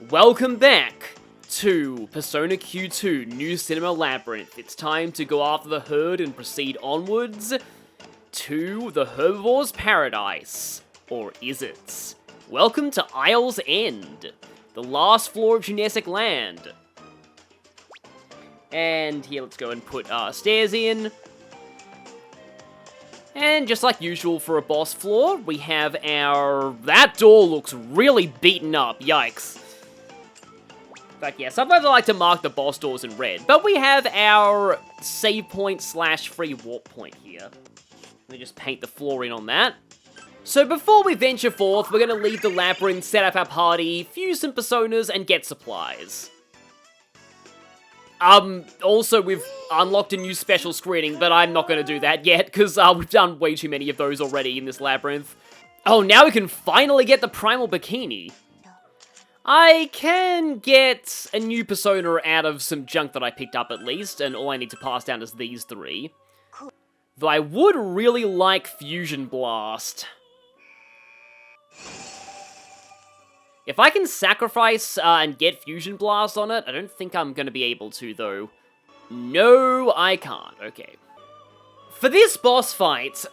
Welcome back to Persona Q2 New Cinema Labyrinth. It's time to go after the herd and proceed onwards to the Herbivore's Paradise. Or is it? Welcome to Isle's End, the last floor of Genesic Land. And here, let's go and put stairs in. And just like usual for a boss floor, we have our... That door looks really beaten up, yikes. In fact, yeah, sometimes I like to mark the boss doors in red. But we have our save point slash free warp point here. Let me just paint the floor in on that. So before we venture forth, we're going to leave the labyrinth, set up our party, fuse some personas, and get supplies. Also, we've unlocked a new special screening, but I'm not going to do that yet, because we've done way too many of those already in this labyrinth. Oh, now we can finally get the Primal Bikini. I can get a new persona out of some junk that I picked up at least, and all I need to pass down is these three. Though I would really like Fusion Blast. If I can sacrifice and get Fusion Blast on it, I don't think I'm going to be able to, though. No, I can't. Okay. For this boss fight,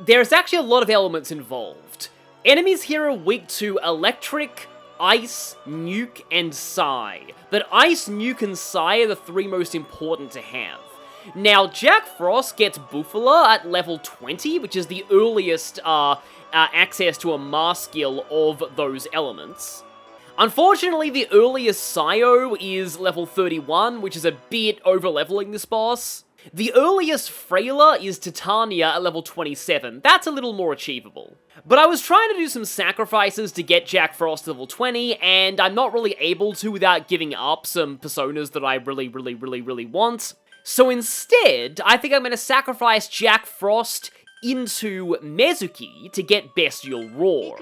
there's actually a lot of elements involved. Enemies here are weak to Electric, Ice, Nuke, and Psy. But Ice, Nuke, and Psy are the three most important to have. Now, Jack Frost gets Bufala at level 20, which is the earliest access to a mass skill of those elements. Unfortunately, the earliest Psyo is level 31, which is a bit over-leveling this boss. The earliest Frailer is Titania at level 27. That's a little more achievable. But I was trying to do some sacrifices to get Jack Frost to level 20, and I'm not really able to without giving up some personas that I really want. So instead, I think I'm going to sacrifice Jack Frost into Mezuki to get Bestial Roar.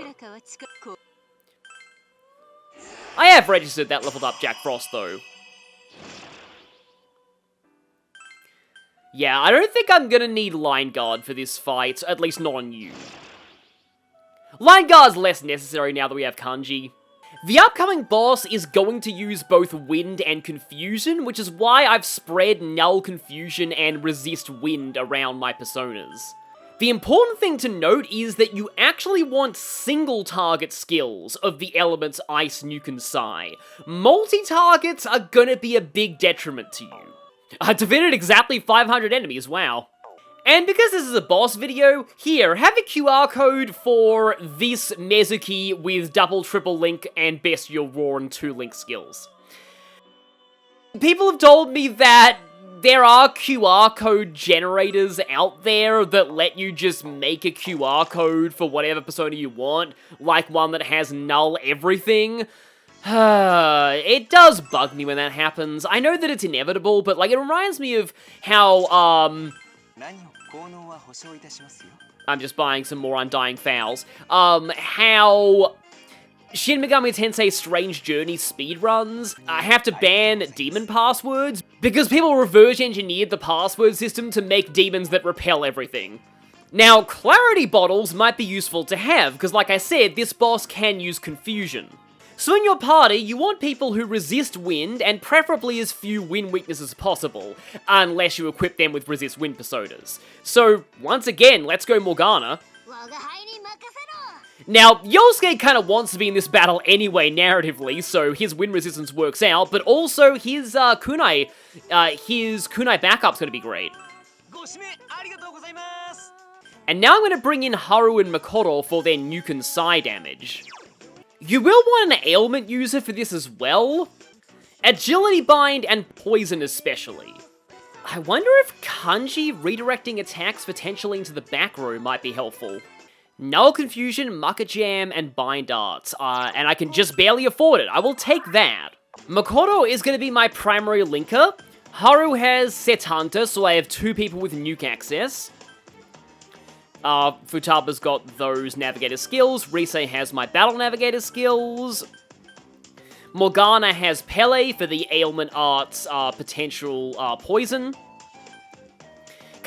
I have registered that leveled up Jack Frost, though. Yeah, I don't think I'm gonna need Line Guard for this fight, at least not on you. Line Guard's less necessary now that we have Kanji. The upcoming boss is going to use both Wind and Confusion, which is why I've spread Null Confusion and Resist Wind around my personas. The important thing to note is that you actually want single-target skills of the elements Ice, Nuke, and Psy. Multi-targets are gonna be a big detriment to you. I defeated exactly 500 enemies, wow. And because this is a boss video, here, have a QR code for this Mezuki with double, triple link, and Bestial Roar and 2 link skills. People have told me that there are QR code generators out there that let you just make a QR code for whatever persona you want, like one that has null everything. It does bug me when that happens. I know that it's inevitable, but like it reminds me of how, I'm just buying some more Undying Fowls. How Shin Megami Tensei Strange Journey speedruns have to ban demon passwords because people reverse engineered the password system to make demons that repel everything. Now, clarity bottles might be useful to have, because like I said, this boss can use confusion. So in your party, you want people who resist wind, and preferably as few wind weaknesses as possible, unless you equip them with resist wind personas. So, once again, let's go Morgana. Now, Yosuke kind of wants to be in this battle anyway, narratively, so his wind resistance works out, but also his kunai backup's gonna be great. And now I'm gonna bring in Haru and Makoto for their Nuke and Psy damage. You will want an ailment user for this as well. Agility Bind and Poison especially. I wonder if Kanji redirecting attacks potentially into the back row might be helpful. Null Confusion, Mucka Jam, and Bind Arts, and I can just barely afford it. I will take that. Makoto is going to be my primary linker. Haru has Set Hunter, so I have 2 people with Nuke access. Futaba's got those Navigator skills. Rise has my Battle Navigator skills. Morgana has Pele for the Ailment Arts potential poison.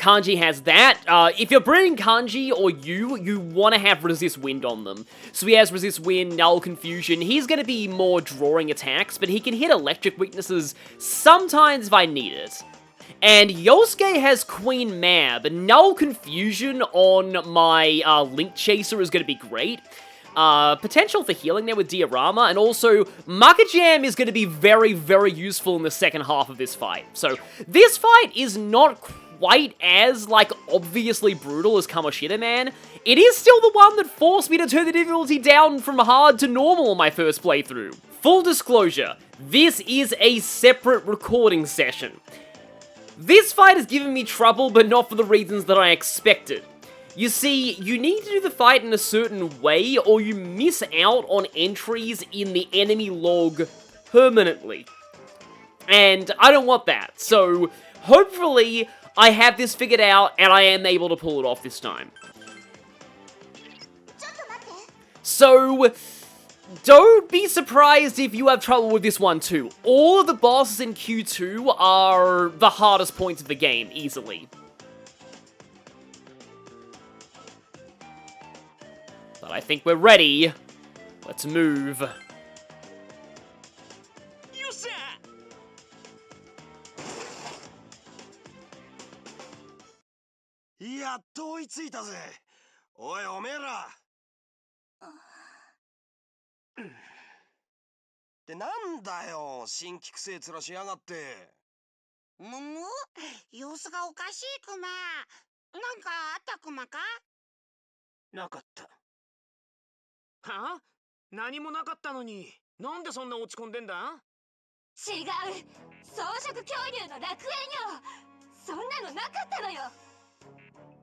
Kanji has that. If you're bringing Kanji or you want to have Resist Wind on them. So he has Resist Wind, Null Confusion. He's going to be more drawing attacks, but he can hit electric weaknesses sometimes if I need it. And Yosuke has Queen Mab. Null Confusion on my Link Chaser is going to be great. Potential for healing there with Diorama, and also Market Jam is going to be very, very useful in the second half of this fight. So this fight is not quite as, like, obviously brutal as Kamoshida Man. It is still the one that forced me to turn the difficulty down from hard to normal on my first playthrough. Full disclosure, this is a separate recording session. This fight has given me trouble, but not for the reasons that I expected. You see, you need to do the fight in a certain way, or you miss out on entries in the enemy log permanently. And I don't want that, so hopefully I have this figured out and I am able to pull it off this time. So, don't be surprised if you have trouble with this one too. All of the bosses in Q2 are the hardest points of the game, easily. But I think we're ready. Let's move. Yaっと追いついたぜ。おいおめえら。ってなんだよ、新規癖つらしやがって。むむ、様子がおかしいクマ。なんかあったクマか？なかった。はあ？何もなかったのに、なんでそんな落ち込んでんだ？違う、草食恐竜の楽園よ。そんなのなかったのよ。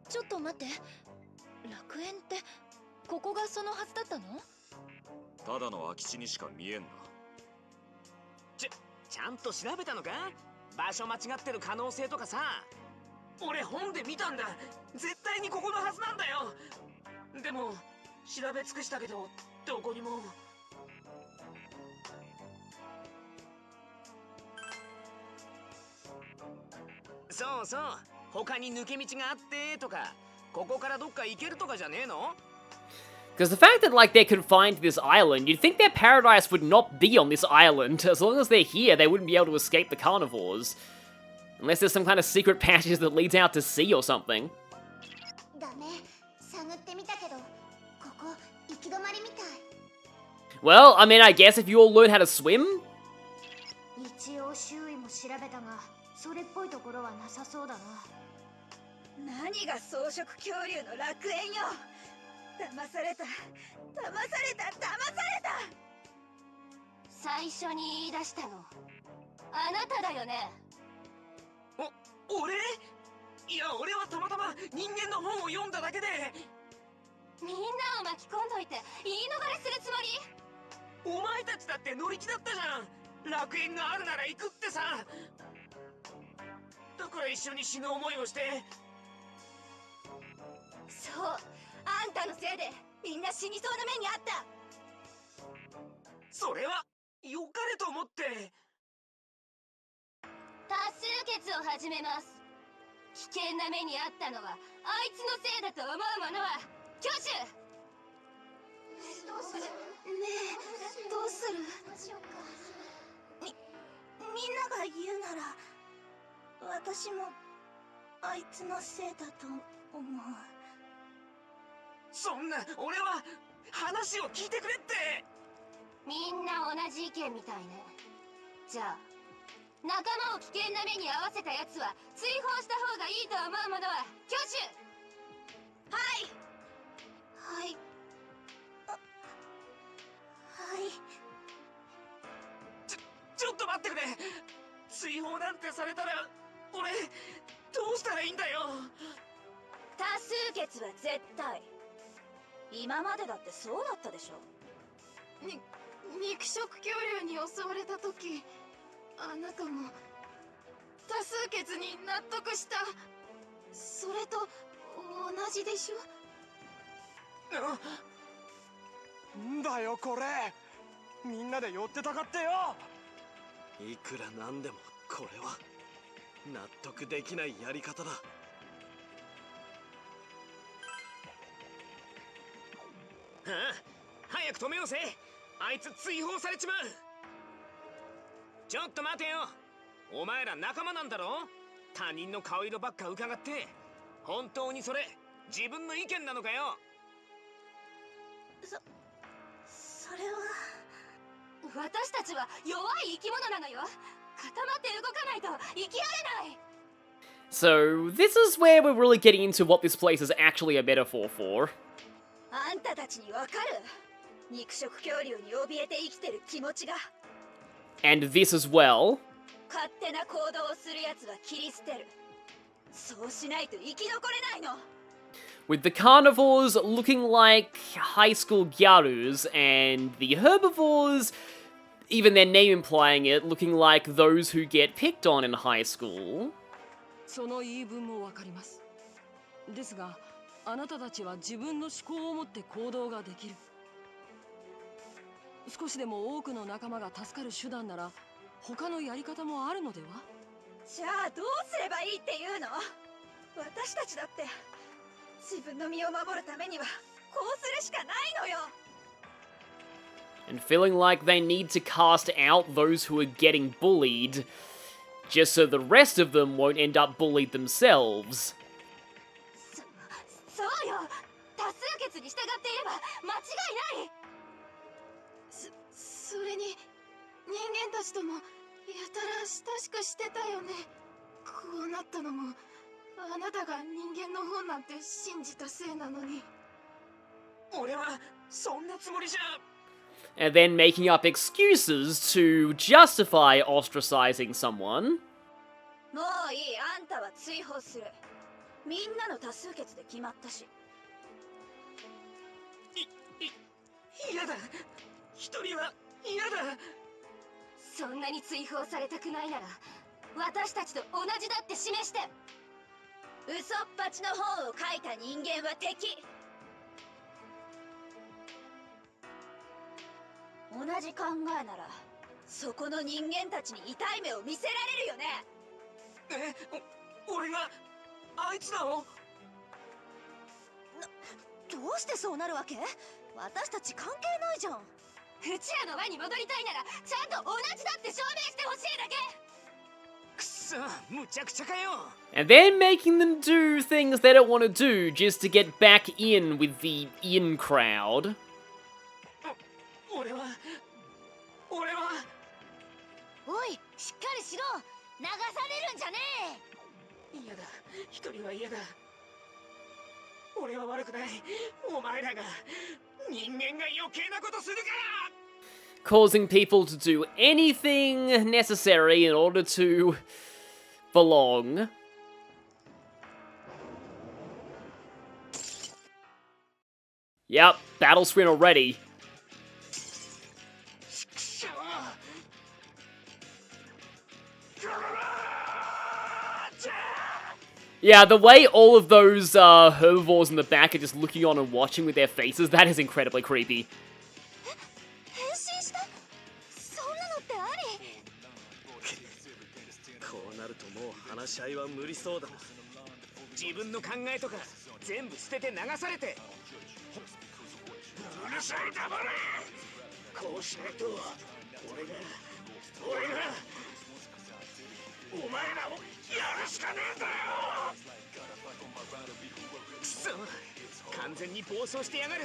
ちょっと待って、楽園ってここがそのはずだったの？ただの空き地にしか見えんな。ちゃんと調べたのか？場所間違ってる可能性とかさ。俺本で見たんだ。絶対にここのはずなんだよ。でも調べ尽くしたけどどこにも。そうそう、他に抜け道があってとか、ここからどっか行けるとかじゃねえの？Because the fact that, like, they're confined to this island, you'd think their paradise would not be on this island. As long as they're here, they wouldn't be able to escape the carnivores. Unless there's some kind of secret passage that leads out to sea or something. Well, I mean, I guess if you all learn how to swim? 一応周囲も調べたが、それっぽいところはなさそうだな。何が草食恐竜の楽園よ。騙された、騙された、騙された。最初に言い出したの、あなただよね。俺？いや、俺はたまたま人間の本を読んだだけで。みんなを巻き込んどいて言い逃れするつもり？お前たちだって乗り気だったじゃん。楽園があるなら行くってさ。だから一緒に死ぬ思いをして。そう、あんたのせいでみんな死にそうな目にあった。それは良かれと思って。多数決を始めます。危険な目にあったのはあいつのせいだと思う者は挙手。どうする？ねえ、どうする？みんなが言うなら私もあいつのせいだと思う。そんな、俺は話を聞いてくれって。みんな同じ意見みたいね。じゃあ仲間を危険な目に遭わせたやつは追放した方がいいと思う者は挙手。はいはい、はい。ちょっと待ってくれ。追放なんてされたら俺どうしたらいいんだよ。多数決は絶対。今までだってそうだったでしょ。肉食恐竜に襲われた時、あなたも多数決に納得した。それと同じでしょ。んだよこれ。みんなで寄ってたかってよ。いくらなんでもこれは納得できないやり方だ。早く止めようぜ。あいつ追放されちまう。ちょっと待てよ。お前ら仲間なんだろ。他人の顔色ばっか伺って、本当にそれ自分の意見なのかよ。それは私たちは弱い生き物なのよ。固まって動かないと生きられない。 So, this is where we're really getting into what this place is actually a metaphor for. あんたたちにわかる？肉食恐竜に怯えて生きてる気持ちが。 And this as well. 勝手な行動をするやつは切り捨てる。そうしないと生き残れないの。 With the carnivores looking like high school gyarus, and the herbivores, even their name implying it, looking like those who get picked on in high school. その言い分もわかります。ですが、あなたたちは自分の思考を持って行動ができる。少しでも多くの仲間が助かる手段なら、他のやり方もあるのでは？じゃあどうすればいいっていうの？私たちだって自分の身を守るためにはこうするしかないのよ。 And feeling like they need to cast out those who are getting bullied, just so the rest of them won't end up bullied themselves. そうよ。多数決に従っていれば間違いない。それに人間たちともやたら親しくしてたよね。こうなったのもあなたが人間の方なんて信じたせいなのに。俺はそんなつもりじゃ。 And then making up excuses to justify ostracizing someone. もういい。あんたは追放する。みんなの多数決で決まったし。嫌だ。一人は嫌だ。そんなに追放されたくないなら私たちと同じだって示して。嘘っぱちの本を書いた人間は敵。同じ考えならそこの人間たちに痛い目を見せられるよね。俺があいつらを。どうしてそうなるわけ？私たち関係ないじゃん。うちらの輪に戻りたいならちゃんと同じだって証明してほしいだけ。くそ、むちゃくちゃかよ。 And then making them do things they don't want to do just to get back in with the in crowd. 俺はおい、しっかりしろ。流されるんじゃねえ。嫌だ。一人は嫌だ。俺は悪くない。お前らが人間が余計なことするから。 Causing people to do anything necessary in order to belong. Yep, battle screen already. Yeah, the way all of those herbivores in the back are just looking on and watching with their faces, that is incredibly creepy. 変身した？そんなのってあり？こうなるともう話し合いは無理そうだな。自分の考えとか全部捨てて流されて。うるさい、黙れ。こうしないと俺がお前らをやるしかねえんだよ。くそ、完全に暴走してやがる。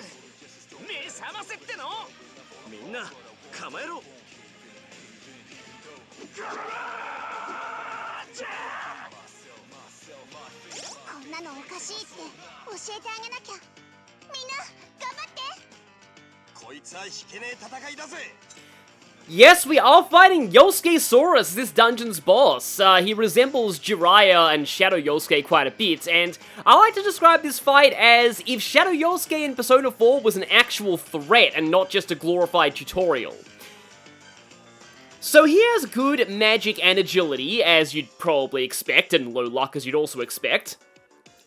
目覚ませっての。みんな構えろ。こんなのおかしいって教えてあげなきゃ。みんな頑張って。こいつは引けねえ戦いだぜ。 Yes, we are fighting Yosukesaurus, this dungeon's boss. He resembles Jiraiya and Shadow Yosuke quite a bit, and I like to describe this fight as if Shadow Yosuke in Persona 4 was an actual threat and not just a glorified tutorial. So he has good magic and agility, as you'd probably expect, and low luck as you'd also expect.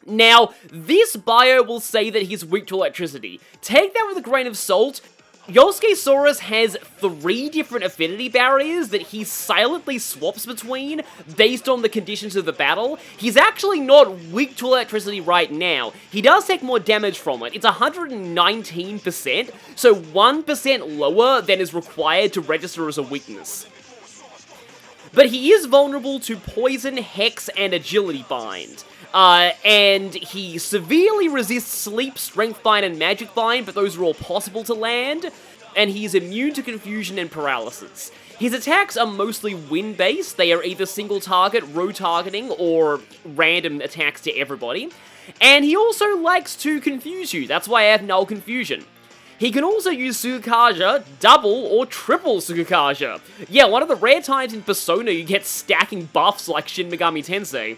Now, this bio will say that he's weak to electricity. Take that with a grain of salt. Yosukesaurus has 3 different affinity barriers that he silently swaps between based on the conditions of the battle. He's actually not weak to electricity right now. He does take more damage from it. It's 119%, so 1% lower than is required to register as a weakness. But he is vulnerable to Poison, Hex, and Agility Bind. And he severely resists Sleep, Strength Bind, and Magic Bind, but those are all possible to land. And he's immune to Confusion and Paralysis. His attacks are mostly wind-based. They are either single target, row targeting, or random attacks to everybody. And he also likes to confuse you. That's why I have Null Confusion. He can also use Sukukaja, double or triple Sukukaja. Yeah, one of the rare times in Persona you get stacking buffs like Shin Megami Tensei.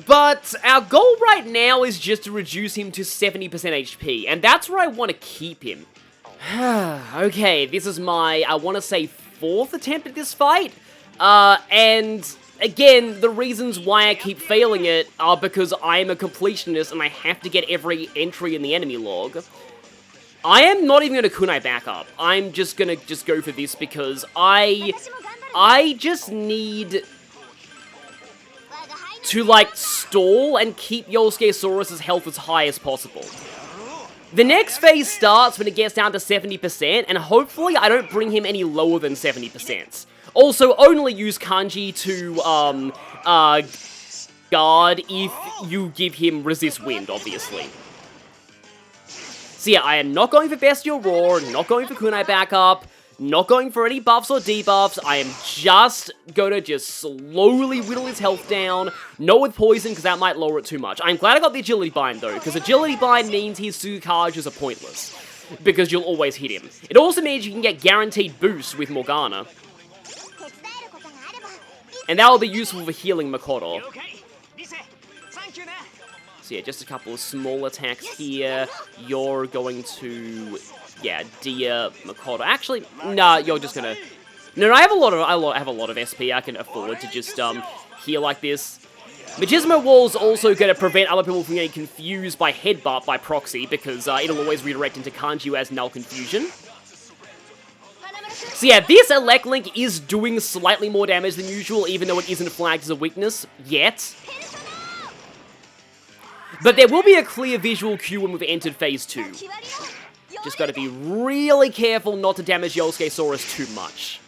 But our goal right now is just to reduce him to 70% HP, and that's where I want to keep him. Okay, this is my, I want to say, 4th attempt at this fight. And again, the reasons why I keep failing it are because I'm a completionist and I have to get every entry in the enemy log. I am not even going to kunai back up. I'm just going to go for this because I just need to, like, stall and keep Yosukesaurus' health as high as possible. The next phase starts when it gets down to 70%, and hopefully I don't bring him any lower than 70%. Also, only use Kanji to, guard if you give him Resist Wind, obviously. So yeah, I am not going for Bestial Roar, not going for Kunai Backup, not going for any buffs or debuffs. I am just gonna slowly whittle his health down. Not with Poison, because that might lower it too much. I'm glad I got the Agility Bind, though, because Agility Bind means his Sukajas are pointless, because you'll always hit him. It also means you can get guaranteed boosts with Morgana. And that will be useful for healing Makoto. So yeah, just a couple of small attacks here. You're going to... yeah, Dia, Makoto. Actually, nah, you're just gonna... No, I have a lot of SP. I can afford to just, heal like this. Machismo Wall's also gonna prevent other people from getting confused by Headbutt by proxy, because, it'll always redirect into Kanji as Null Confusion. So yeah, this Elect Link is doing slightly more damage than usual, even though it isn't flagged as a weakness, yet. But there will be a clear visual cue when we've entered Phase 2. Just gotta be really careful not to damage Yosukesaurus too much.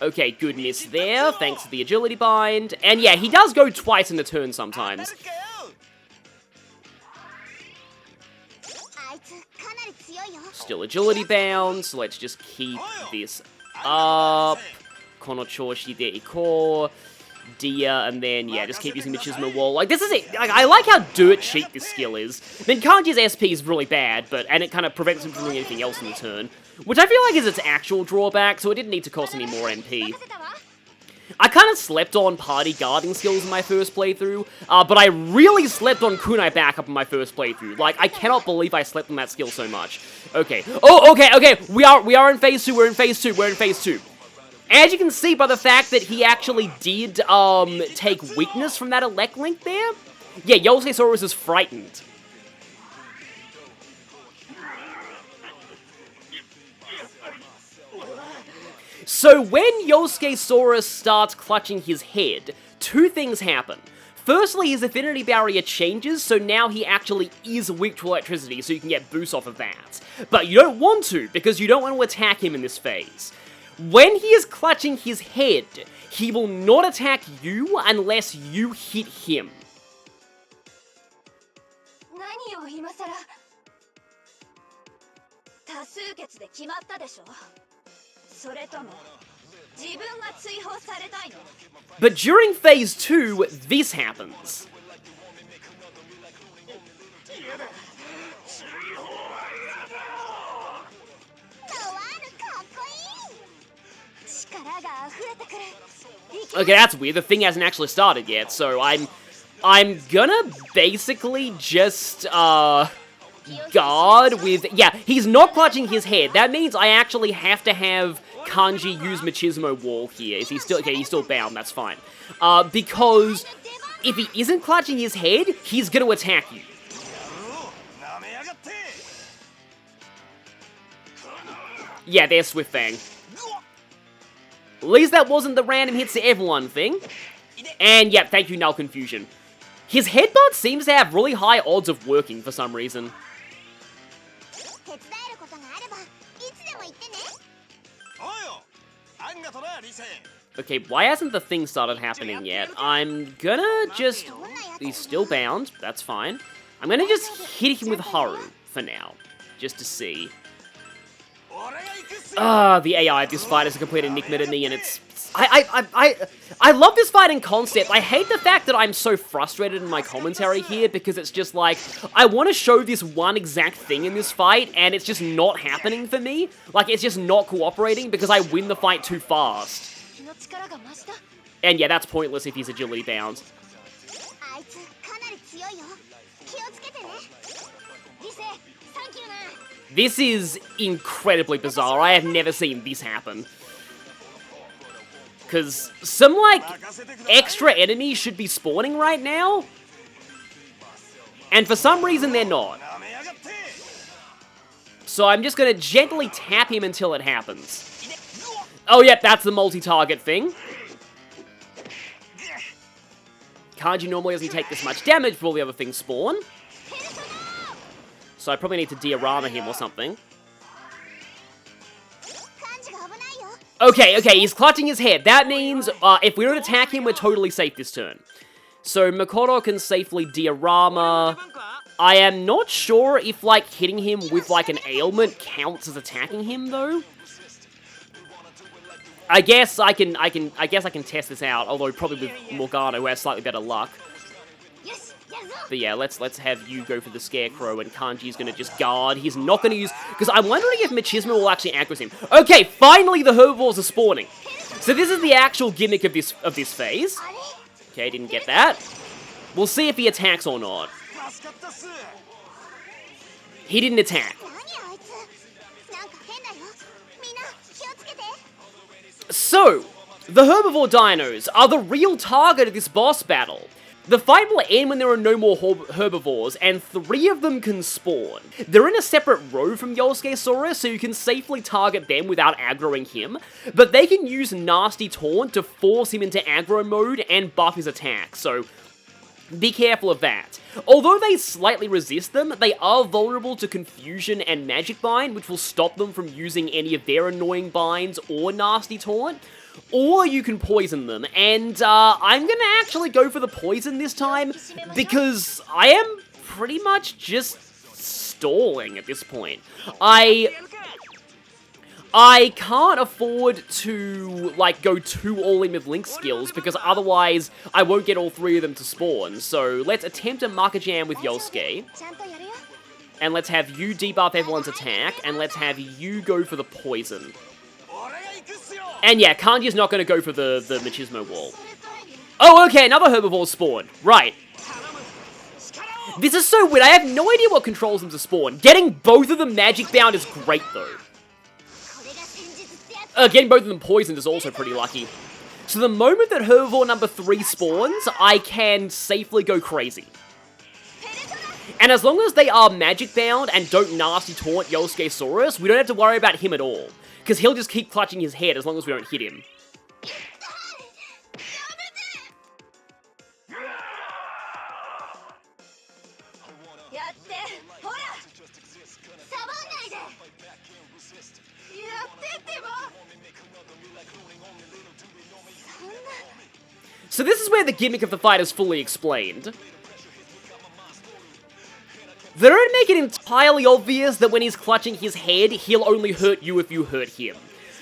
Okay, good miss there, thanks to the Agility Bind. And yeah, he does go twice in the turn sometimes. Still Agility Bound, so let's just keep this up. Kono Choshi de Iko. Dia, and then, yeah, just keep using Machismo Wall. Like, this is it. Like, I like how dirt cheap this skill is. I mean, Kanji's SP is really bad, and it kind of prevents him from doing anything else in the turn. Which I feel like is its actual drawback, so it didn't need to cost any more MP. I kind of slept on party guarding skills in my first playthrough, but I really slept on Kunai Backup in my first playthrough. Like, I cannot believe I slept on that skill so much. Okay. Oh, okay. We are in Phase 2, we're in Phase 2. As you can see by the fact that he actually did, take weakness from that Elect Link there, yeah, Yosukesaurus is frightened. So when Yosukesaurus starts clutching his head, 2 things happen. Firstly, his affinity barrier changes, so now he actually is weak to electricity, so you can get boosts off of that. But you don't want to, because you don't want to attack him in this phase. When he is clutching his head, he will not attack you unless you hit him. But during Phase 2, this happens. Okay, that's weird. The thing hasn't actually started yet, so I'm gonna basically just, guard with... Yeah, he's not clutching his head. That means I actually have to have Kanji use Machismo Wall here. Is he still... Okay, he's still bound, that's fine. Because if he isn't clutching his head, he's gonna attack you. Yeah, there's Swift Fang. At least that wasn't the random hits to everyone thing. And yeah, thank you, Null Confusion. His headbutt seems to have really high odds of working for some reason. Okay, why hasn't the thing started happening yet? I'm gonna just... He's still bound, that's fine. I'm gonna just hit him with Haru for now, just to see. The AI of this fight is a complete enigma to me, and it's... I love this fighting concept. I hate the fact that I'm so frustrated in my commentary here, because it's just like, I want to show this one exact thing in this fight, and it's just not happening for me. Like, it's just not cooperating, because I win the fight too fast. And yeah, that's pointless if he's agility bound. This is incredibly bizarre. I have never seen this happen. Because some, like, extra enemies should be spawning right now. And for some reason, they're not. So I'm just going to gently tap him until it happens. Oh, yep, that's the multi-target thing. Kanji normally doesn't take this much damage for all the other things spawn. So I probably need to diorama him or something. Okay, he's clutching his head. That means if we don't attack him, we're totally safe this turn. So Makoto can safely diorama. I am not sure if, like, hitting him with, like, an ailment counts as attacking him, though. I guess I can test this out, although probably with Morgana, who has slightly better luck. But yeah, let's have you go for the Scarecrow, and Kanji's gonna just guard. He's not gonna use... Because I'm wondering if Machismo will actually aggro him. Okay, finally the herbivores are spawning. So this is the actual gimmick of this phase. Okay, didn't get that. We'll see if he attacks or not. He didn't attack. So, the herbivore dinos are the real target of this boss battle. The fight will end when there are no more herbivores, and 3 of them can spawn. They're in a separate row from Yosukesaurus, so you can safely target them without aggroing him, but they can use Nasty Taunt to force him into aggro mode and buff his attack, so be careful of that. Although they slightly resist them, they are vulnerable to Confusion and Magic Bind, which will stop them from using any of their annoying binds or Nasty Taunt. Or you can poison them, and I'm gonna actually go for the poison this time, because I am pretty much just stalling at this point. I can't afford to, like, go too all-in with Link skills, because otherwise I won't get all 3 of them to spawn. So let's attempt a Maka Jam with Yosuke, and let's have you debuff everyone's attack, and let's have you go for the poison. And yeah, Kanji's not going to go for the Machismo wall. Oh, okay, another herbivore spawned. Right. This is so weird. I have no idea what controls them to spawn. Getting both of them magic bound is great, though. Getting both of them poisoned is also pretty lucky. So the moment that herbivore number 3 spawns, I can safely go crazy. And as long as they are magic bound and don't nasty taunt Yosukesaurus, we don't have to worry about him at all. Because he'll just keep clutching his head as long as we don't hit him. So this is where the gimmick of the fight is fully explained. They don't make it entirely obvious that when he's clutching his head, he'll only hurt you if you hurt him.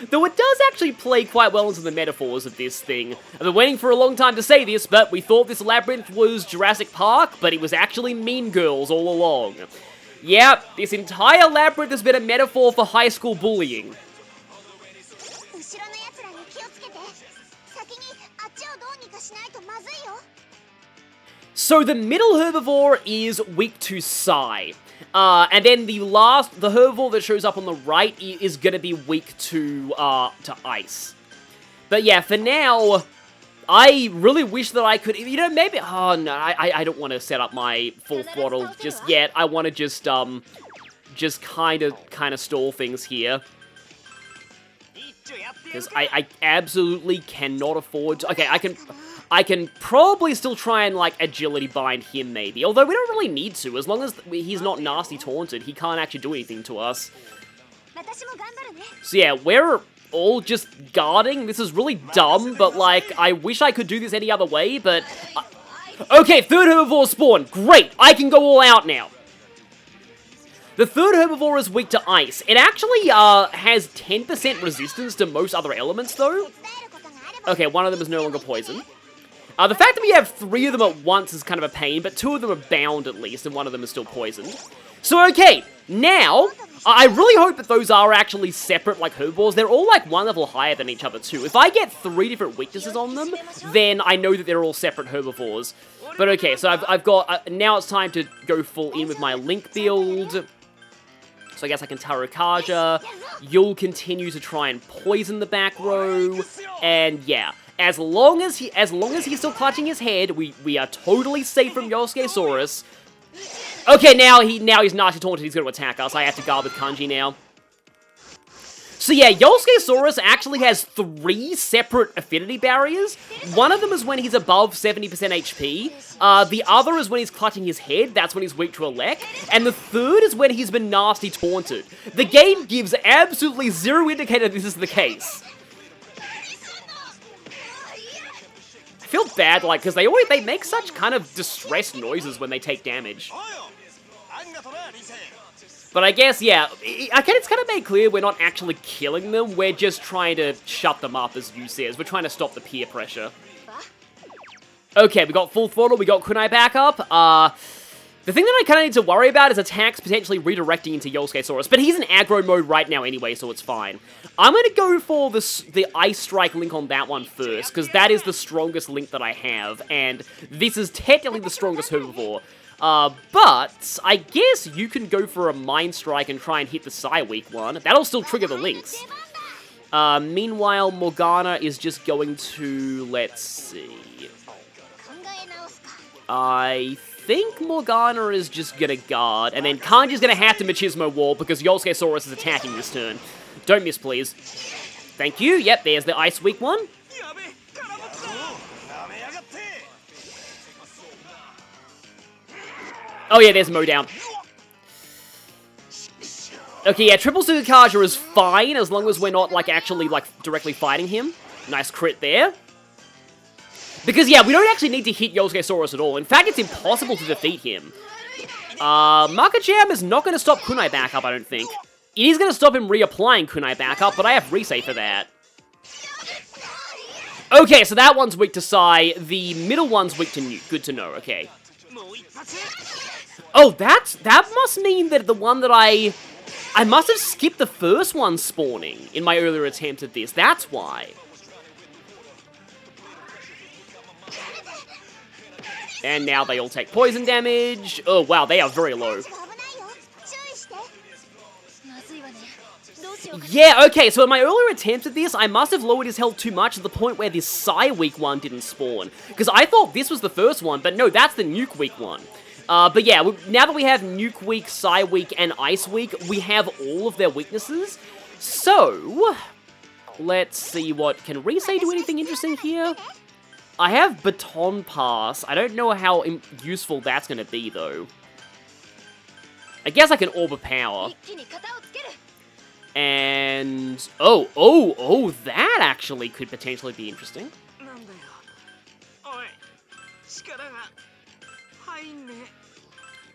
Though it does actually play quite well into the metaphors of this thing. I've been waiting for a long time to say this, but we thought this labyrinth was Jurassic Park, but it was actually Mean Girls all along. Yep, this entire labyrinth has been a metaphor for high school bullying. So the middle herbivore is weak to Psy. And then the herbivore that shows up on the right is gonna be weak to Ice. But yeah, for now, I really wish that I could, maybe, oh no, I don't want to set up my full throttle just yet. I want to just kind of stall things here. Because I absolutely cannot afford to... Okay, I can probably still try and, like, agility bind him, maybe. Although we don't really need to. As long as he's not nasty taunted, he can't actually do anything to us. So yeah, we're all just guarding. This is really dumb, but, like, I wish I could do this any other way, but... Okay, third herbivore spawn. Great, I can go all out now. The third herbivore is weak to ice. It actually has 10% resistance to most other elements, though. Okay, one of them is no longer poison. The fact that we have 3 of them at once is kind of a pain, but 2 of them are bound at least, and 1 of them is still poisoned. So, okay, now, I really hope that those are actually separate, like, herbivores. They're all, like, 1 level higher than each other, too. If I get 3 different weaknesses on them, then I know that they're all separate herbivores. But okay, so I've got, now it's time to go full in with my Link build. So I guess I can Tarukaja. You'll continue to try and poison the back row. And yeah, as long as he's still clutching his head, we are totally safe from Yosukesaurus. Okay, now he's nasty taunted, he's going to attack us. I have to guard with Kanji now. So yeah, Yosukesaurus actually has 3 separate affinity barriers. One of them is when he's above 70% HP. The other is when he's clutching his head, that's when he's weak to Elec. And the third is when he's been nasty taunted. The game gives absolutely zero indicator this is the case. I feel bad, like, because they make such kind of distressed noises when they take damage. But I guess, yeah, it's kind of made clear we're not actually killing them, we're just trying to shut them up, as Yu says. We're trying to stop the peer pressure. Okay, we got full throttle, we got Kunai back up. The thing that I kind of need to worry about is attacks potentially redirecting into Yosukesaurus, but he's in aggro mode right now anyway, so it's fine. I'm going to go for the Ice Strike link on that one first, because that is the strongest link that I have, and this is technically the strongest herbivore. But I guess you can go for a Mind Strike and try and hit the Psy-Weak one. That'll still trigger the links. Meanwhile, Morgana is just going to, let's see. I think Morgana is just gonna guard, and then Kanji's gonna have to Machismo Wall because Yosukesaurus is attacking this turn. Don't miss, please. Thank you. Yep, there's the Ice Weak one. Oh yeah, there's Mo down. Okay, yeah, triple Yosukesaurus is fine as long as we're not, like, actually, like, directly fighting him. Nice crit there. Because, yeah, we don't actually need to hit Yosukesaurus at all. In fact, it's impossible to defeat him. Makajam is not going to stop Kunai back up, I don't think. It is going to stop him reapplying Kunai back up, but I have Resei for that. Okay, so that one's weak to Sai. The middle one's weak to Nuke. Good to know, okay. Oh, that must mean that the one that I must have skipped the first one spawning in my earlier attempt at this. That's why. And now they all take poison damage. Oh, wow, they are very low. Yeah, okay, so in my earlier attempts at this, I must have lowered his health too much to the point where this Psy-Weak one didn't spawn. Because I thought this was the first one, but no, that's the Nuke-Weak one. But yeah, now that we have Nuke Weak, Psy Weak, and Ice Weak, we have all of their weaknesses. So, let's see what... Can Resei do anything interesting here? I have Baton Pass. I don't know how useful that's going to be, though. I guess I can Orb of Power. And... Oh, that actually could potentially be interesting.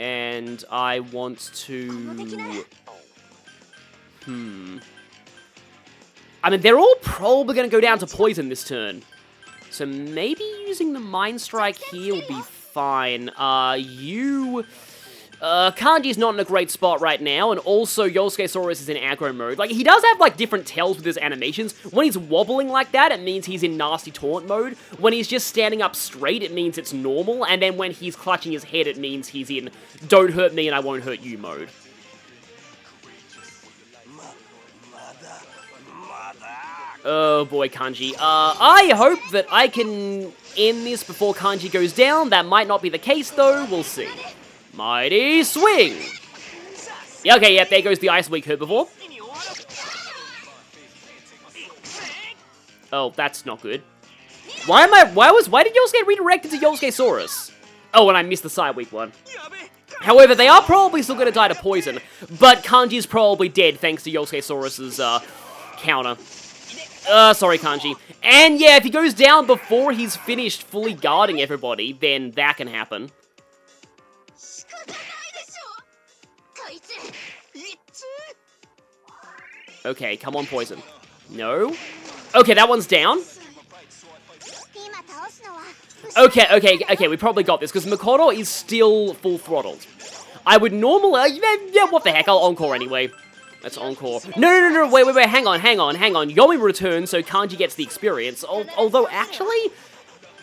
And I want to... I mean, they're all probably going to go down to poison this turn. So maybe using the Mind Strike here will be fine. Kanji's not in a great spot right now, and also Yosukesaurus is in aggro mode. Like, he does have, like, different tells with his animations. When he's wobbling like that, it means he's in nasty taunt mode. When he's just standing up straight, it means it's normal. And then when he's clutching his head, it means he's in don't hurt me and I won't hurt you mode. Oh boy, Kanji. I hope that I can end this before Kanji goes down. That might not be the case, though. We'll see. Mighty Swing! Yeah, okay, yeah, there goes the Ice Weak Herbivore. Oh, that's not good. Why did Yosuke redirect into Yosukesaurus? Oh, and I missed the side weak one. However, they are probably still gonna die to poison, but Kanji's probably dead thanks to Yosukesaurus's, counter. Sorry, Kanji. And yeah, if he goes down before he's finished fully guarding everybody, then that can happen. Okay, come on, poison. No? Okay, that one's down. Okay, we probably got this, because Makoto is still full throttled. I would normally... yeah, what the heck, I'll encore anyway. Let's encore. No, wait, hang on. Yomi returns, so Kanji gets the experience. Although, actually...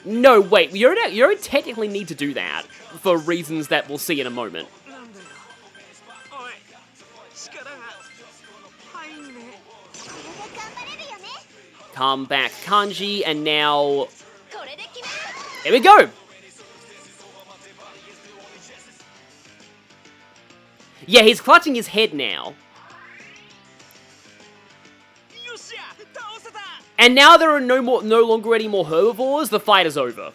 No, wait, you don't technically need to do that, for reasons that we'll see in a moment. Come back, Kanji, and now... Here we go! Yeah, he's clutching his head now. And now there are no longer any more herbivores, the fight is over.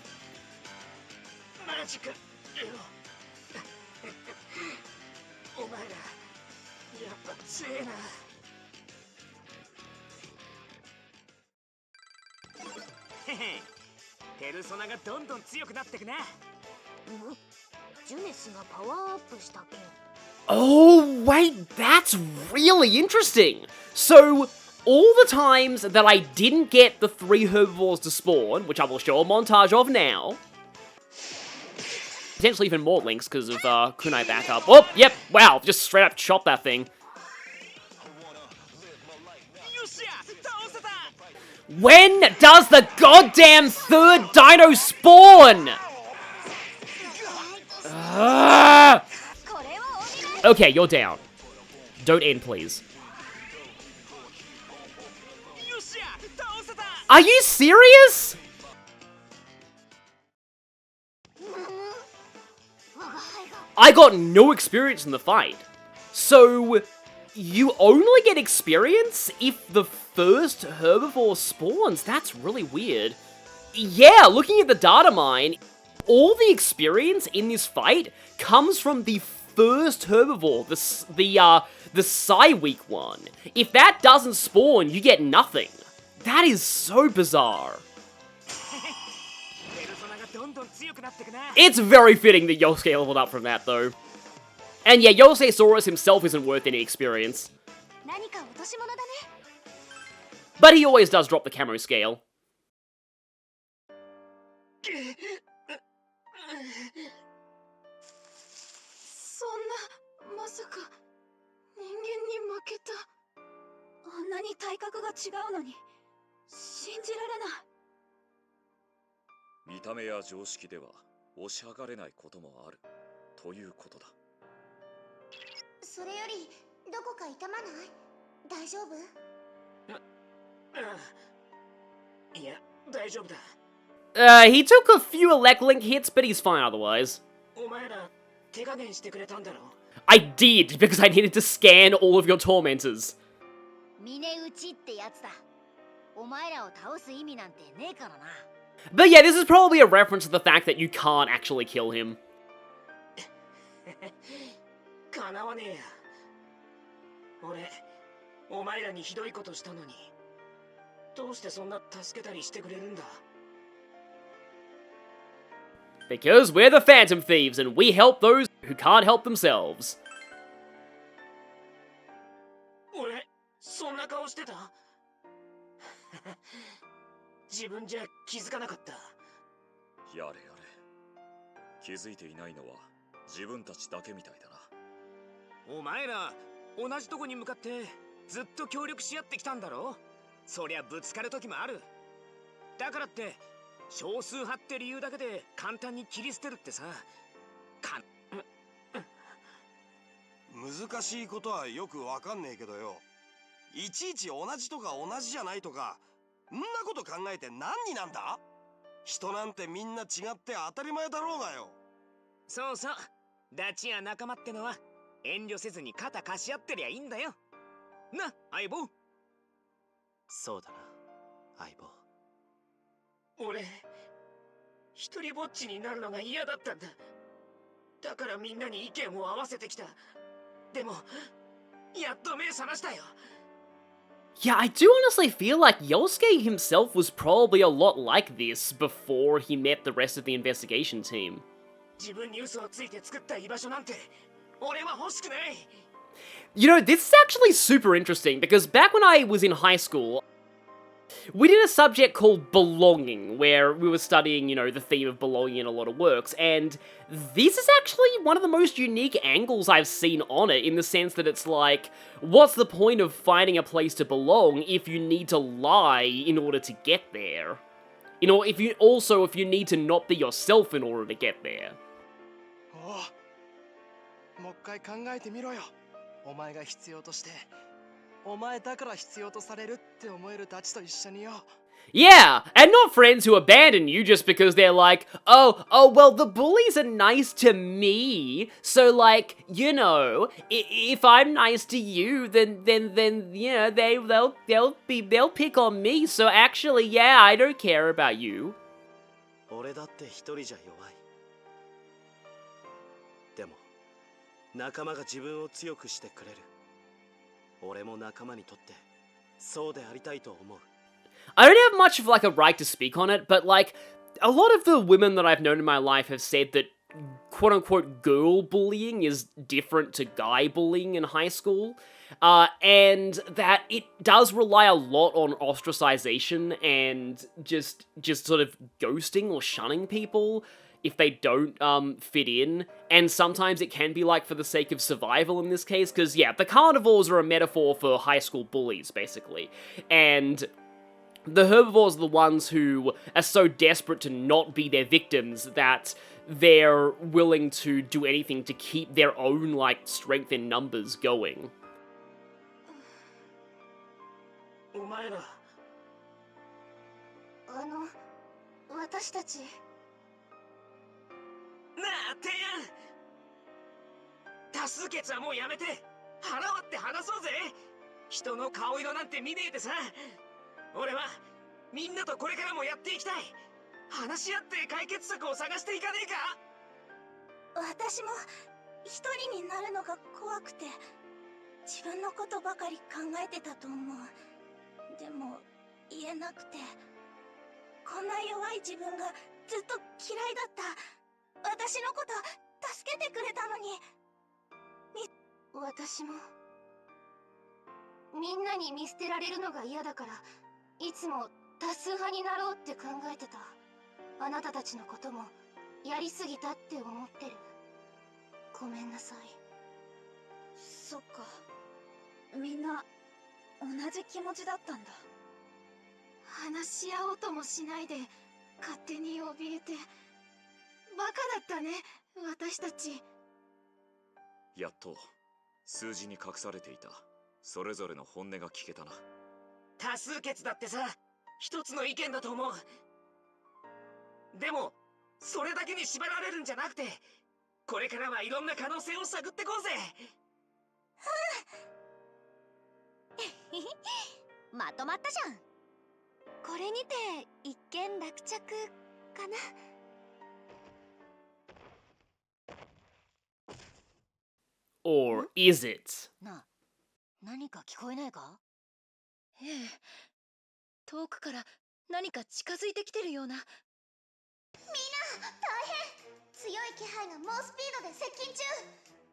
Oh, wait, that's really interesting. So, all the times that I didn't get the 3 herbivores to spawn, which I will show a montage of now, potentially even more links because of kunai backup. Oh, yep, wow, just straight up chop that thing. When does the goddamn 3rd dino spawn? Okay, you're down. Don't end, please. Are you serious? I got no experience in the fight. So, you only get experience if the first herbivore spawns? That's really weird. Yeah, looking at the data mine, all the experience in this fight comes from the first herbivore, the Psy-weak one. If that doesn't spawn, you get nothing. That is so bizarre. It's very fitting that Yosuke leveled up from that, though. And yeah, Yosukesaurus himself isn't worth any experience. But he always does drop the camo scale. He took a few Elec-Link hits, but he's fine otherwise. I did, because I needed to scan all of your tormentors. But yeah, this is probably a reference to the fact that you can't actually kill him. Because we're the Phantom Thieves, and we help those who can't help themselves.難しいことはよくわかんねえけどよ。いちいち同じとか同じじゃないとか、んなこと考えて何になんだ？人なんてみんな違って当たり前だろうがよ。そうそう。ダチや仲間ってのは遠慮せずに肩貸し合ってりゃいいんだよ。な、相棒。そうだな、相棒。俺一人ぼっちになるのが嫌だったんだ。だからみんなに意見を合わせてきた。でもやっと目覚ましたよ。 Yeah, I do honestly feel like Yosuke himself was probably a lot like this before he met the rest of the investigation team. 自分に嘘をついて作った居場所なんて俺は欲しくない。 You know, this is actually super interesting because back when I was in high school, we did a subject called belonging, where we were studying, you know, the theme of belonging in a lot of works, and this is actually one of the most unique angles I've seen on it, in the sense that it's like, what's the point of finding a place to belong if you need to lie in order to get there? You know, if you need to not be yourself in order to get there. おう、もう一回考えてみろよ。お前が必要として、お前だから必要とされるって思えるたちと一緒によ。 Yeah, and not friends who abandon you just because they're like, oh, well, the bullies are nice to me, so like, you know, if I'm nice to you, then you know, they'll pick on me. So actually, yeah, I don't care about you. 俺だって一人じゃ弱い。でも仲間が自分を強くしてくれる。俺も仲間にとってそうでありたいと思う。 I don't have much of like a right to speak on it, but like, a lot of the women that I've known in my life have said that quote-unquote girl bullying is different to guy bullying in high school, and that it does rely a lot on ostracization and just sort of ghosting or shunning people if they don't fit in, and sometimes it can be like for the sake of survival in this case, because yeah, the carnivores are a metaphor for high school bullies, basically, and the herbivores are the ones who are so desperate to not be their victims that they're willing to do anything to keep their own, like, strength in numbers going. お前ら私たち。なあ提案、多数決はもうやめて腹割って話そうぜ。人の顔色なんて見ねえでさ。俺はみんなとこれからもやっていきたい。話し合って解決策を探していかねえか。私も一人になるのが怖くて、自分のことばかり考えてたと思う。でも言えなくて、こんな弱い自分がずっと嫌いだった。私のこと助けてくれたのに。私もみんなに見捨てられるのが嫌だから、いつも多数派になろうって考えてた。あなたたちのこともやりすぎたって思ってる。ごめんなさい。そっか、みんな同じ気持ちだったんだ。話し合おうともしないで勝手に怯えて、バカだったね、私たち。やっと数字に隠されていたそれぞれの本音が聞けたな。多数決だってさ、一つの意見だと思う。でもそれだけに縛られるんじゃなくて、これからはいろんな可能性を探ってこうぜ。まとまったじゃん。これにて一件落着かな。Or is it? なあ、何か聞こえないか？ええ、遠くから何か近づいてきてるような。みんな大変。強い気配が猛スピードで接近中。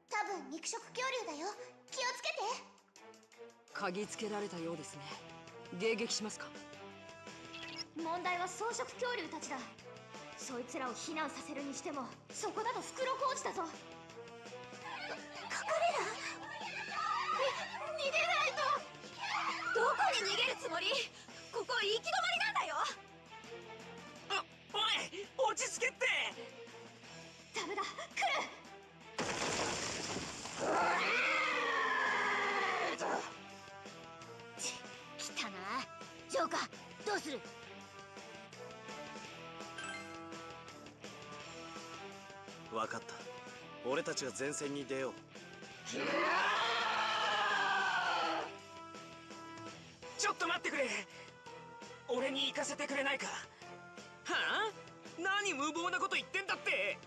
多分肉食恐竜だよ。気をつけて。嗅ぎつけられたようですね。迎撃しますか？問題は草食恐竜たちだ。そいつらを避難させるにしても、そこだと袋小路だぞ。隠れる？逃げないと。どこに逃げるつもり？ここ行き止まりなんだよ。おい、落ち着けって。ダメだ、来る。来たな。ジョーカー、どうする？分かった。俺たちが前線に出よう。ちょっと待ってくれ。俺に行かせてくれないか。あ何無謀なこと言ってんだって。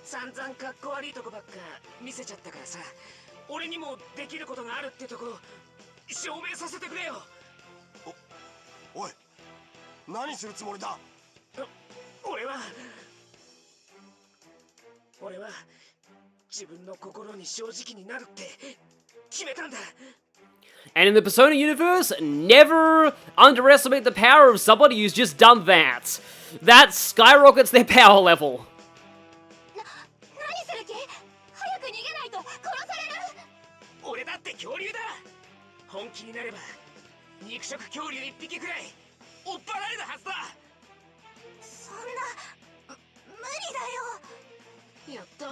散々かっこ悪いとこばっか見せちゃったからさ、俺にもできることがあるってとこ証明させてくれよ。おい、何するつもりだ。俺は自分の心に正直になるって決めたんだ。 And in the Persona universe, never underestimate the power of somebody who's just done that. That skyrockets their power level. 何する気？早く逃げないと殺される。俺だって恐竜だ。本気になれば肉食恐竜一匹くらい追っ払えるはずだ。そんな無理だよ。やっと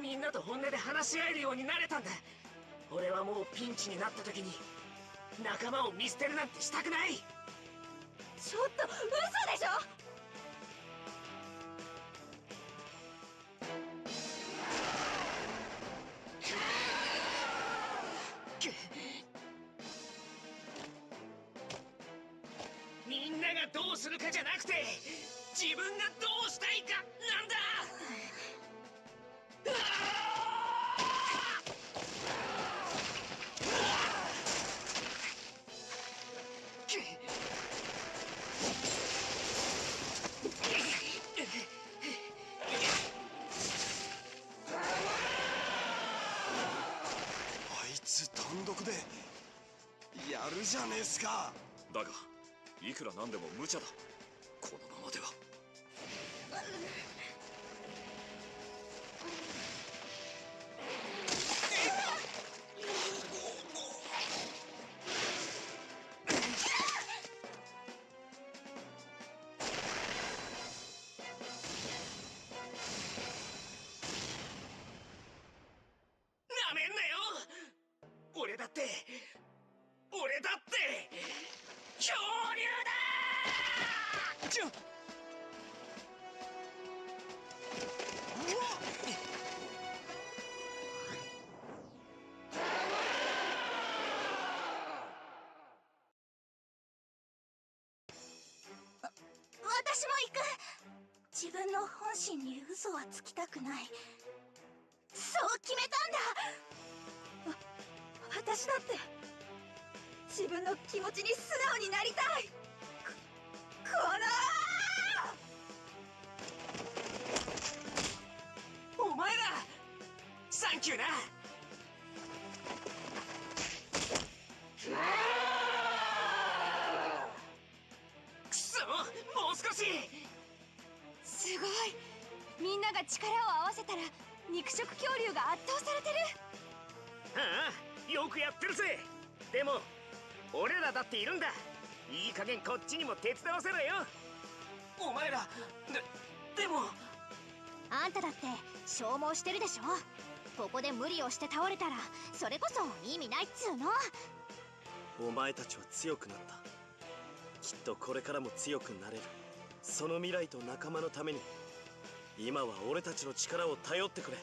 みんなと本音で話し合えるようになれたんだ。俺はもうピンチになった時に仲間を見捨てるなんてしたくない。ちょっと嘘でしょ。みんながどうするかじゃなくて自分がどうしたいかなんだ。あいつ単独でやるじゃねえっすか。だがいくらなんでも無茶だ。このままでは。なめんなよ。俺だって恐竜だ。ちょ私も行く。自分の本心に嘘はつきたくない。そう決めたんだ。私だって自分の気持ちに素直になりたい。お前らサンキューな。くそ、もう少し。すごい。みんなが力を合わせたら肉食恐竜が圧倒されてる。ああ、よくやってるぜ。でも俺らだっているんだ。いい加減こっちにも手伝わせろよ。お前らでもあんただって消耗してるでしょ。ここで無理をして倒れたらそれこそ意味ないっつうの。お前たちは強くなった。きっとこれからも強くなれる。その未来と仲間のために今は俺たちの力を頼ってくれ。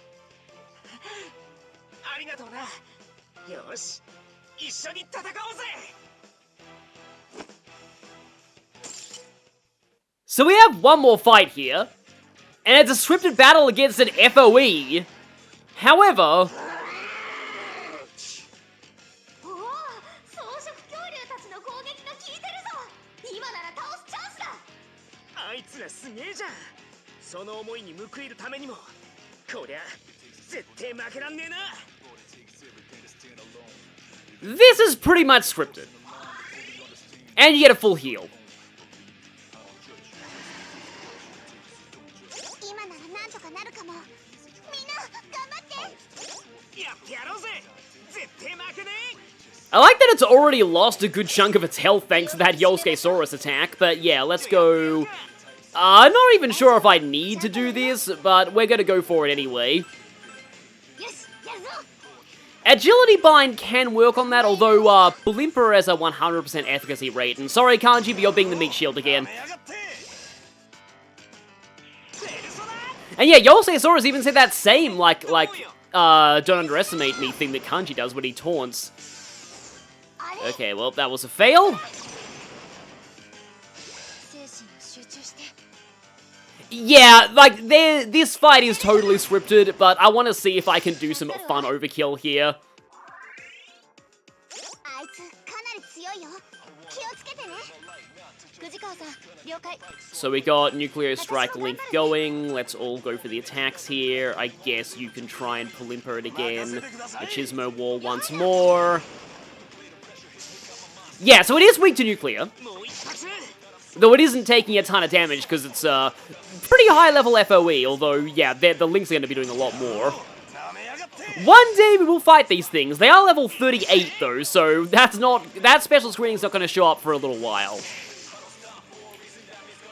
ありがとうな。よし、一緒に戦おうぜ。So we have one more fight here, and it's a scripted battle against an FOE. However, おお、草食恐竜たちの攻撃が効いてるぞ。今なら倒すチャンスだ。あいつらすげえじゃん。その思いに報いるためにもこりゃ絶対負けらんねえな。 this is pretty much scripted. And you get a full heal. 今ならなんとかなるかも。みんな頑張って。やってやろうぜ。絶対負けねえ。 I like that it's already lost a good chunk of its health thanks to that Yosukesaurus attack, but yeah, let's go. I'm not even sure if I need to do this, but we're gonna go for it anyway. よし、やるぞ。 Agility Bind can work on that, although Blimper has a 100% efficacy rate. And sorry, Kanji, but you're being the meat shield again. And yeah, Yosukesaurus even said that same, don't underestimate me thing that Kanji does when he taunts. Okay, well, that was a fail. 正 Yeah, like, this fight is totally scripted, but I want to see if I can do some fun overkill here. So we got Nuclear Strike Link going. Let's all go for the attacks here. I guess you can try and Polimpa it again. Machismo Wall once more. Yeah, so it is weak to Nuclear. Though it isn't taking a ton of damage because it's pretty high level FOE, although, yeah, the Links are going to be doing a lot more. One day we will fight these things. They are level 38 though, so that special screening's not going to show up for a little while.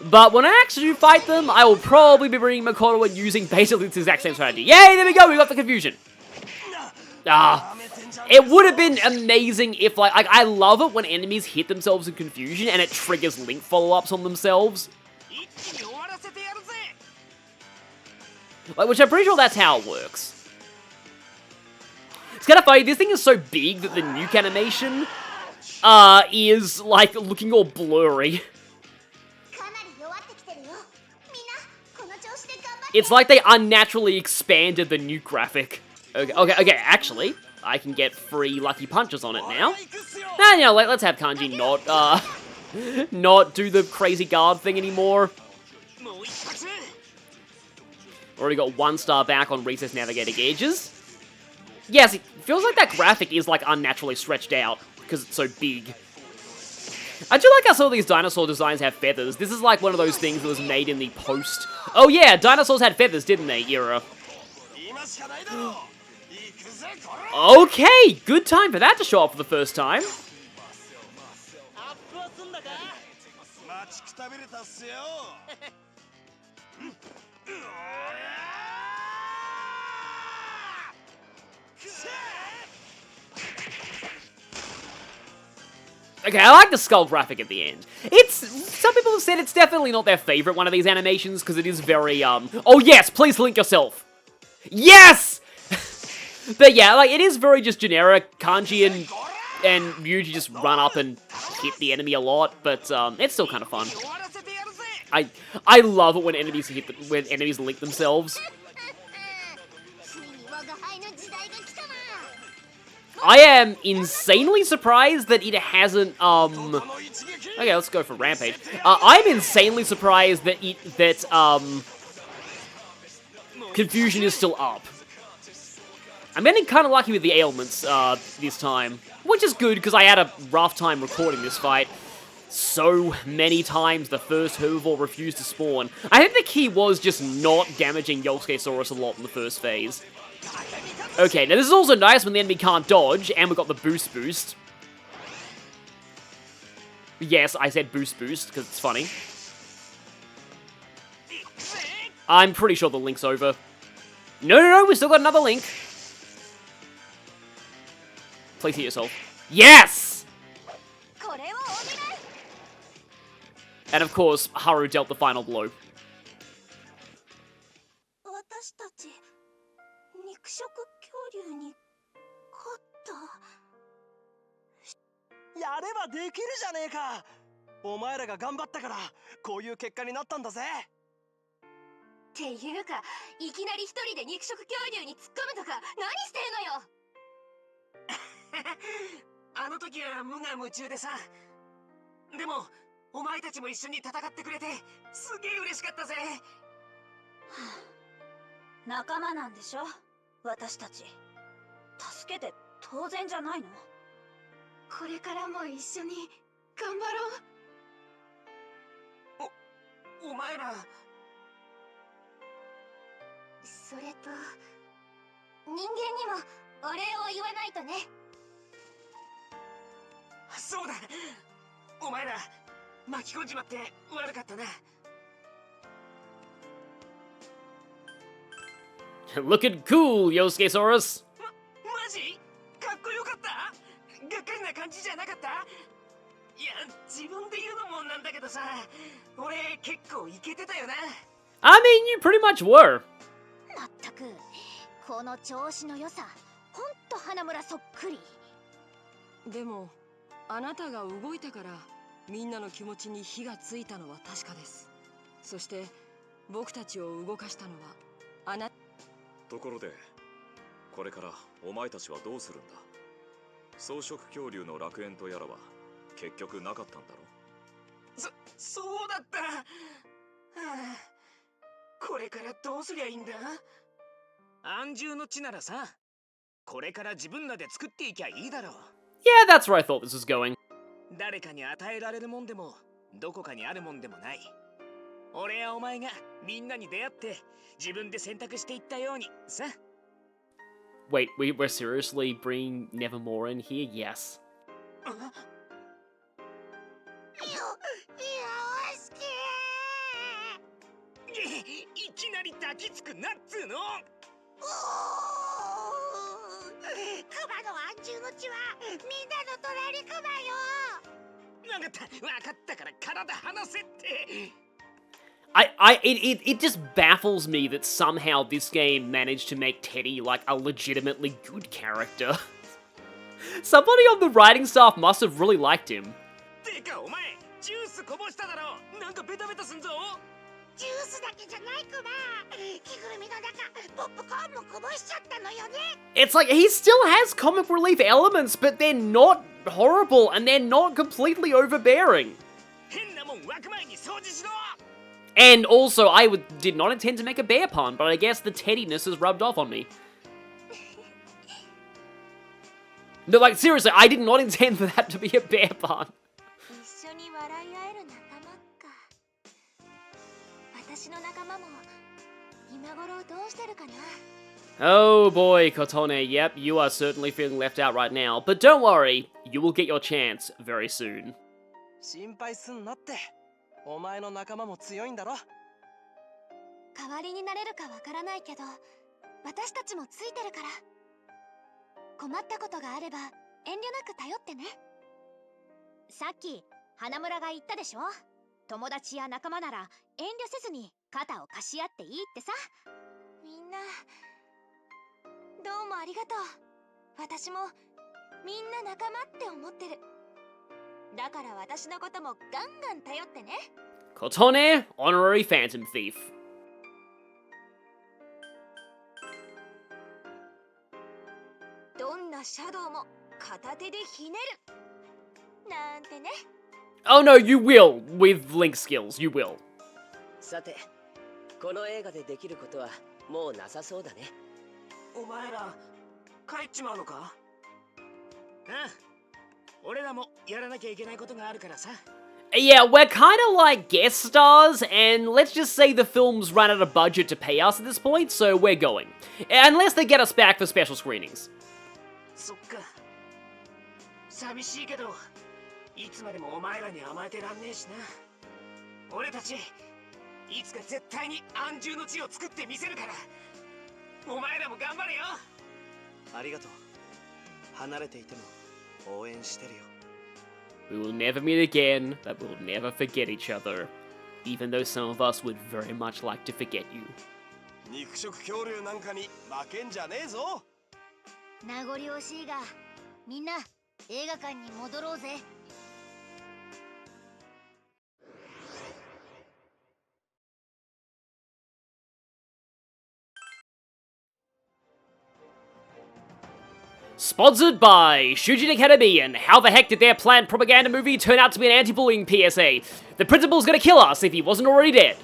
But when I actually do fight them, I will probably be bringing Makoto and using basically the exact same strategy. Yay, there we go, we got the confusion. It would have been amazing if, like, I love it when enemies hit themselves in confusion and it triggers Link follow-ups on themselves. Like, which I'm pretty sure that's how it works. It's kind of funny, this thing is so big that the nuke animation is, like, looking all blurry. It's like they unnaturally expanded the nuke graphic. Okay, actually, I can get free lucky punches on it now. And, you know, let's have Kanji not do the crazy guard thing anymore. Already got 1 star back on Recess Navigator gauges. Yes, it feels like that graphic is, like, unnaturally stretched out because it's so big. I do like how some of these dinosaur designs have feathers. This is like one of those things that was made in the post... Oh yeah, dinosaurs had feathers, didn't they, era? Okay, good time for that to show up for the first time. Okay, I like the skull graphic at the end. Some people have said it's definitely not their favorite one of these animations, because it is very, Oh yes, please link yourself! Yes! But yeah, like, it is very just generic. Kanji and Ryuji just run up and hit the enemy a lot, but, it's still kind of fun. I love it when enemies link themselves. I am insanely surprised that it hasn't, Okay, let's go for Rampage. I'm insanely surprised that Confusion is still up. I'm getting kind of lucky with the ailments, this time. Which is good, because I had a rough time recording this fight. So many times the first herbivore refused to spawn. I think the key was just not damaging Yosukesaurus a lot in the first phase. Okay, now this is also nice when the enemy can't dodge, and we've got the boost. Yes, I said boost, because it's funny. I'm pretty sure the link's over. No, we still got another link. Please hit yourself. Yes! And of course, Haru dealt the final blow. やればできるじゃねえか。お前らが頑張ったからこういう結果になったんだぜ。っていうか、いきなり一人で肉食恐竜に突っ込むとか何してんのよ。あの時は無我夢中でさ。でもお前たちも一緒に戦ってくれてすげえ嬉しかったぜ。仲間なんでしょ、私たち。助けて当然じゃないの。これからも一緒に頑張ろう。お前ら。それと人間にもお礼を言わないとね。そうだ、お前ら巻き込んじまって悪かったな。Looking cool, Yosukesaurus. マジ？かっこよかった？がっかりな感じじゃなかった？いや、自分で言うのもなんだけどさ、俺結構イケてたよな。I mean, you pretty much were. まったく、この調子の良さ、ほんと花村そっくり。でもあなたが動いたからみんなの気持ちに火がついたのは確かです。そして僕たちを動かしたのはあなた。ところでこれからお前たちはどうするんだ。草食恐竜の楽園とやらは結局なかったんだろ。そうだった。はあ、これからどうすりゃいいんだ。安住の地ならさ、これから自分らで作っていきゃいいだろう。Yeah, that's where I thought this was going. 誰かに与えられるもんでもどこかにあるもんでもない。俺やお前がみんなに出会って自分で選択していったようにさ。Wait, we're seriously bringing Nevermore in here? Yes. いきなり抱きつくなっつーの。クマの安住の地はみんなの隣クマよ。わかったから体離せって。It just baffles me that somehow this game managed to make Teddy, like, a legitimately good character. Somebody on the writing staff must have really liked him. てかお前、ジュースこぼしただろ。なんかベタベタすんぞ。ジュースだけじゃないクマ。着ぐるみの中、ポップコーンもこぼしちゃったのよね。It's like, he still has comic relief elements, but they're not horrible, and they're not completely overbearing. 変なもん湧く前に掃除しろ。 And also, I did not intend to make a bear pun, but I guess the teddiness has rubbed off on me. No, like, seriously, I did not intend for that to be a bear pun. 一緒に笑い合える仲間か。私の仲間も今頃どうしてるかな。 Oh boy, Kotone, yep, you are certainly feeling left out right now. But don't worry, you will get your chance very soon. 心配すんなって。お前の仲間も強いんだろ。代わりになれるかわからないけど、私たちもついてるから。困ったことがあれば遠慮なく頼ってね。さっき花村が言ったでしょ。友達や仲間なら遠慮せずに肩を貸し合っていいってさ。みんなどうもありがとう。私もみんな仲間って思ってる。だから私のこともガンガン頼ってね。 Kotone, honorary phantom thief. どんなシャドウも片手でひねるなんてね。 Oh no, you will, with Link skills, you will. さて、この映画でできることはもうなさそうだね。お前ら帰っちまうのか。俺らもやらなきゃいけないことがあるからさ。 Yeah, we're kind of like guest stars, and let's just say the film's run out of budget to pay us at this point, so we're going. Unless they get us back for special screenings. そっか。寂しいけど、いつまでもお前らに甘えてらんねえしな。俺たち、いつか絶対に安住の地を作ってみせるから。お前らも頑張れよ。ありがとう。離れていても応援してるよ。 We will never meet again, but we'll never forget each other. Even though some of us would very much like to forget you. 肉食恐竜なんかに負けんじゃねえぞ。名残惜しいが、みんな映画館に戻ろうぜ。Sponsored by Shujin Academy, and how the heck did their planned propaganda movie turn out to be an anti-bullying PSA? The principal's gonna kill us if he wasn't already dead.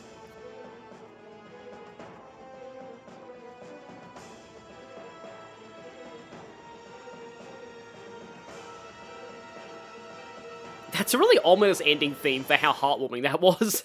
That's a really ominous ending theme for how heartwarming that was.